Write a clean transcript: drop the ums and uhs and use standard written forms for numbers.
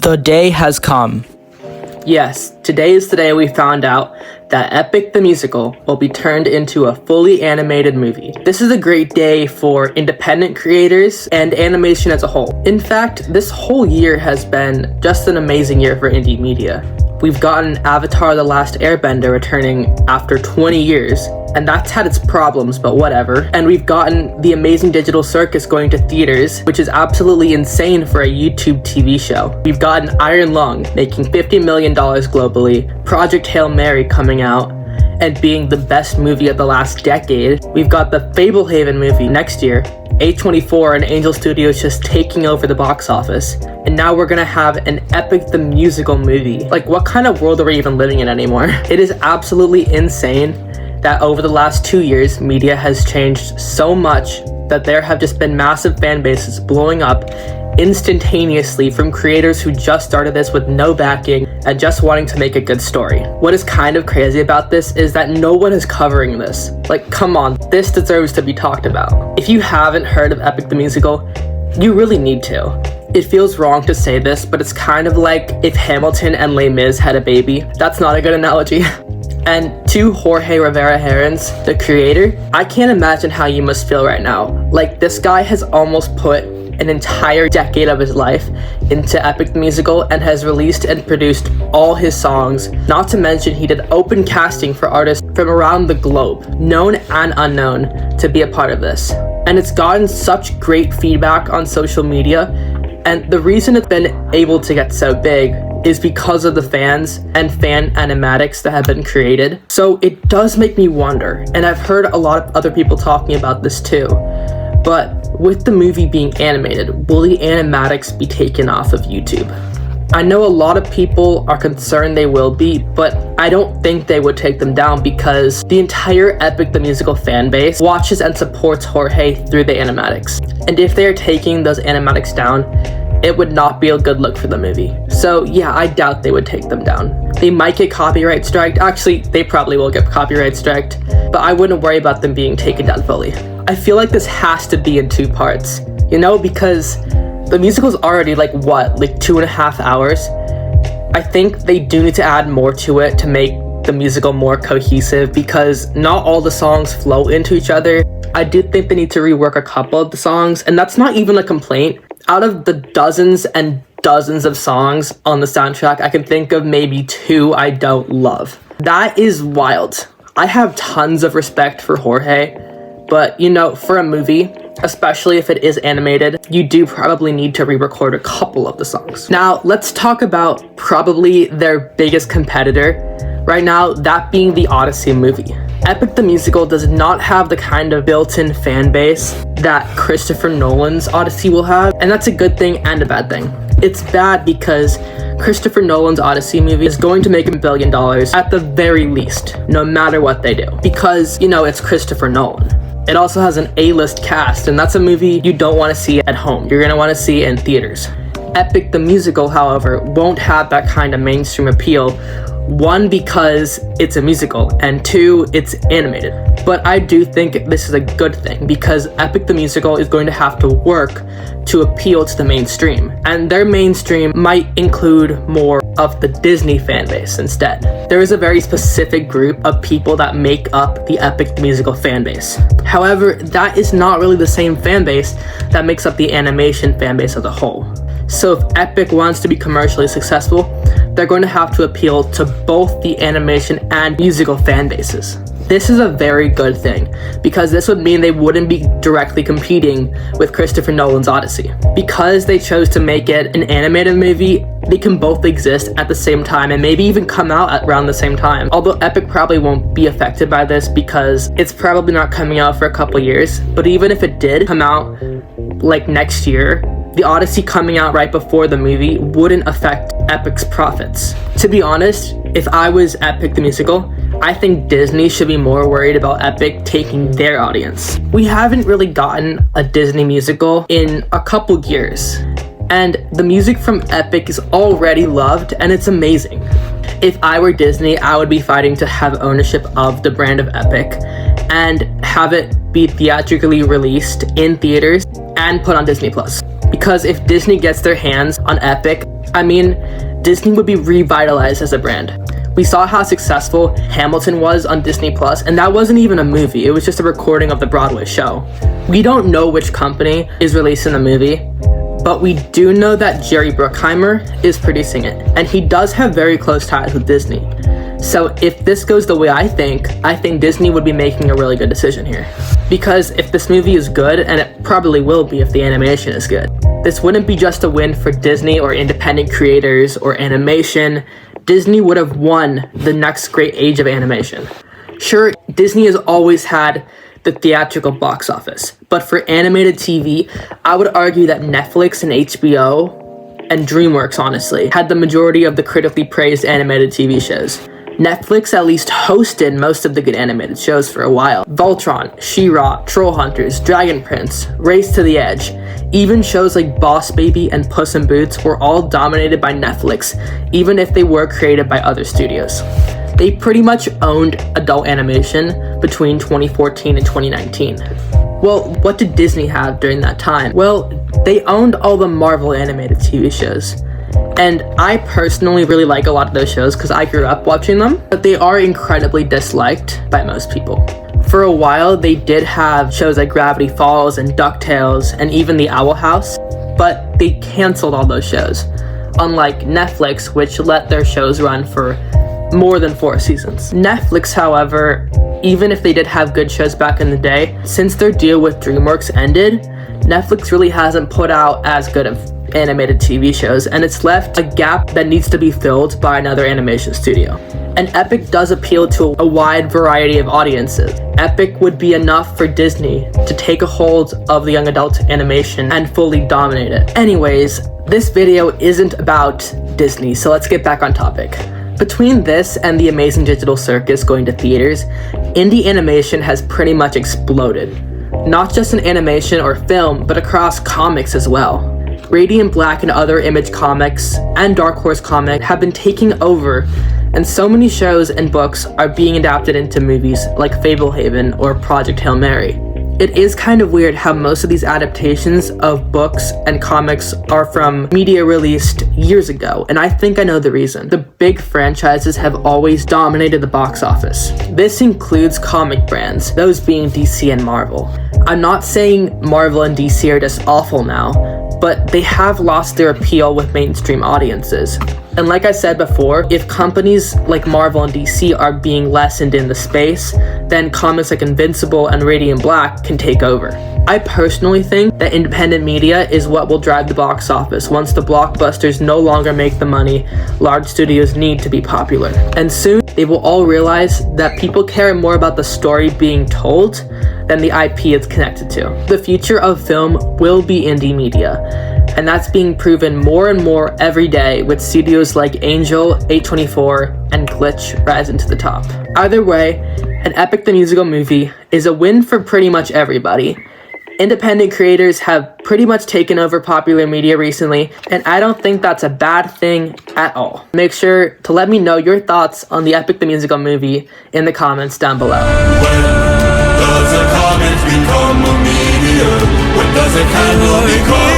The day has come. Yes, today is the day we found out that Epic the Musical will be turned into a fully animated movie. This is a great day for independent creators and animation as a whole. In fact, this whole year has been just an amazing year for indie media. We've gotten Avatar: The Last Airbender returning after 20 years, and that's had its problems, but whatever. And we've gotten The Amazing Digital Circus going to theaters, which is absolutely insane for a YouTube TV show. We've gotten Iron Lung making $50 million globally, Project Hail Mary coming out and being the best movie of the last decade. We've got the Fablehaven movie next year, A24 and Angel Studios just taking over the box office. And now we're gonna have an Epic the Musical movie. Like, what kind of world are we even living in anymore? It is absolutely insane that over the last 2 years, media has changed so much that there have just been massive fan bases blowing up instantaneously from creators who just started this with no backing and just wanting to make a good story. What is kind of crazy about this is that no one is covering this. Like, come on, this deserves to be talked about. If you haven't heard of Epic the Musical, you really need to. It feels wrong to say this, but it's kind of like if Hamilton and Les Mis had a baby. That's not a good analogy. And to Jorge Rivera Herons, the creator, I can't imagine how you must feel right now. Like, this guy has almost put an entire decade of his life into Epic the Musical and has released and produced all his songs. Not to mention, he did open casting for artists from around the globe, known and unknown, to be a part of this. And it's gotten such great feedback on social media, and the reason it's been able to get so big is because of the fans and fan animatics that have been created. So it does make me wonder, and I've heard a lot of other people talking about this too, but with the movie being animated, will the animatics be taken off of YouTube? I know a lot of people are concerned they will be, but I don't think they would take them down because the entire Epic the Musical fan base watches and supports Jorge through the animatics. And if they're taking those animatics down, it would not be a good look for the movie. So yeah, I doubt they would take them down. They might get copyright striked. Actually, they probably will get copyright striked, but I wouldn't worry about them being taken down fully. I feel like this has to be in 2 parts, you know, because the musical's already like 2.5 hours. I think they do need to add more to it to make the musical more cohesive because not all the songs flow into each other. I do think they need to rework a couple of the songs, and that's not even a complaint. Out of the dozens and dozens of songs on the soundtrack, I can think of maybe 2 I don't love. That is wild. I have tons of respect for Jorge, but you know, for a movie, especially if it is animated, you do probably need to re-record a couple of the songs. Now, let's talk about probably their biggest competitor right now, that being the Odyssey movie. Epic the Musical does not have the kind of built-in fan base that Christopher Nolan's Odyssey will have, and that's a good thing and a bad thing. It's bad because Christopher Nolan's Odyssey movie is going to make $1 billion at the very least, no matter what they do. Because, you know, it's Christopher Nolan. It also has an A-list cast, and that's a movie you don't want to see at home. You're going to want to see it in theaters. Epic the Musical, however, won't have that kind of mainstream appeal. 1, because it's a musical, and 2, it's animated. But I do think this is a good thing because Epic the Musical is going to have to work to appeal to the mainstream, and their mainstream might include more of the Disney fan base instead. There is a very specific group of people that make up the Epic the Musical fan base. However, that is not really the same fan base that makes up the animation fan base as a whole. So if Epic wants to be commercially successful, they're going to have to appeal to both the animation and musical fan bases. This is a very good thing because this would mean they wouldn't be directly competing with Christopher Nolan's Odyssey. Because they chose to make it an animated movie, they can both exist at the same time and maybe even come out at around the same time. Although Epic probably won't be affected by this because it's probably not coming out for a couple years. But even if it did come out like next year, the Odyssey coming out right before the movie wouldn't affect Epic's profits. To be honest, if I was Epic the Musical, I think Disney should be more worried about Epic taking their audience. We haven't really gotten a Disney musical in a couple years, and the music from Epic is already loved and it's amazing. If I were Disney, I would be fighting to have ownership of the brand of Epic and have it be theatrically released in theaters and put on Disney Plus. Because if Disney gets their hands on Epic, I mean, Disney would be revitalized as a brand. We saw how successful Hamilton was on Disney Plus, and that wasn't even a movie, it was just a recording of the Broadway show. We don't know which company is releasing the movie, but we do know that Jerry Bruckheimer is producing it, and he does have very close ties with Disney. So if this goes the way I think Disney would be making a really good decision here. Because if this movie is good, and it probably will be if the animation is good, this wouldn't be just a win for Disney or independent creators or animation. Disney would have won the next great age of animation. Sure, Disney has always had the theatrical box office, but for animated TV, I would argue that Netflix and HBO and DreamWorks, honestly, had the majority of the critically praised animated TV shows. Netflix at least hosted most of the good animated shows for a while. Voltron, She-Ra, Troll Hunters, Dragon Prince, Race to the Edge, even shows like Boss Baby and Puss in Boots were all dominated by Netflix, even if they were created by other studios. They pretty much owned adult animation between 2014 and 2019. Well, what did Disney have during that time? Well, they owned all the Marvel animated TV shows. And I personally really like a lot of those shows because I grew up watching them, but they are incredibly disliked by most people. For a while, they did have shows like Gravity Falls and DuckTales and even The Owl House, but they canceled all those shows, unlike Netflix, which let their shows run for more than 4 seasons. Netflix, however, even if they did have good shows back in the day, since their deal with DreamWorks ended, Netflix really hasn't put out as good of animated TV shows, and it's left a gap that needs to be filled by another animation studio. And Epic does appeal to a wide variety of audiences. Epic would be enough for Disney to take a hold of the young adult animation and fully dominate it. Anyways, this video isn't about Disney, so let's get back on topic. Between this and The Amazing Digital Circus going to theaters, indie animation has pretty much exploded. Not just in animation or film, but across comics as well. Radiant Black and other Image Comics and Dark Horse Comics have been taking over, and so many shows and books are being adapted into movies like Fablehaven or Project Hail Mary. It is kind of weird how most of these adaptations of books and comics are from media released years ago, and I think I know the reason. The big franchises have always dominated the box office. This includes comic brands, those being DC and Marvel. I'm not saying Marvel and DC are just awful now, but they have lost their appeal with mainstream audiences. And like I said before, if companies like Marvel and DC are being lessened in the space, then comics like Invincible and Radiant Black can take over. I personally think that independent media is what will drive the box office once the blockbusters no longer make the money large studios need to be popular. And soon, they will all realize that people care more about the story being told than the IP it's connected to. The future of film will be indie media, and that's being proven more and more every day with studios like Angel, A24, and Glitch rising to the top. Either way, an Epic the Musical movie is a win for pretty much everybody. Independent creators have pretty much taken over popular media recently, and I don't think that's a bad thing at all. Make sure to let me know your thoughts on the Epic the Musical movie in the comments down below. When does a comet become a meteor? When does a candle become